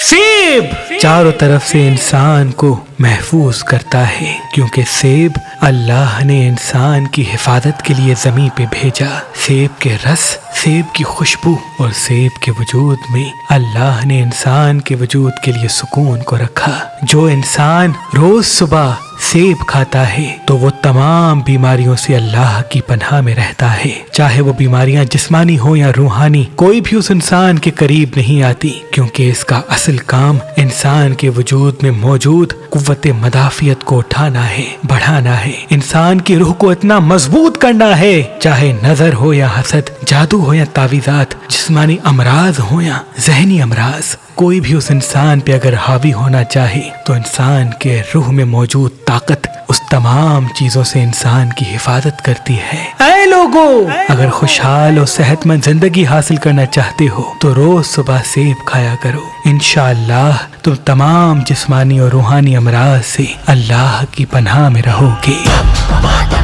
सेब चारों तरफ से इंसान को महफूज करता है, क्योंकि सेब अल्लाह ने इंसान की हिफाजत के लिए ज़मीन पे भेजा। सेब के रस, सेब की खुशबू और सेब के वजूद में अल्लाह ने इंसान के वजूद के लिए सुकून को रखा। जो इंसान रोज सुबह सेब खाता है तो वो तमाम बीमारियों से अल्लाह की पनाह में रहता है। चाहे वो बीमारियां जिस्मानी हो या रूहानी, कोई भी उस इंसान के करीब नहीं आती, क्योंकि इसका असल काम इंसान के वजूद में मौजूद कुव्वत मदाफियत को उठाना है, बढ़ाना है, इंसान की रूह को इतना मजबूत करना है। चाहे नजर हो या हसद, जादू हो या तावीज़ात, जिस्मानी अमराज हो या जहनी अमराज, कोई भी उस इंसान पे अगर हावी होना चाहे तो इंसान के रूह में मौजूद ताकत उस तमाम चीजों से इंसान की हिफाजत करती है। ऐ लोगों, अगर खुशहाल और सेहतमंद जिंदगी हासिल करना चाहते हो तो रोज सुबह सेब खाया करो। इंशाअल्लाह तुम तमाम जिस्मानी और रूहानी अमराज से अल्लाह की पनाह में रहोगे।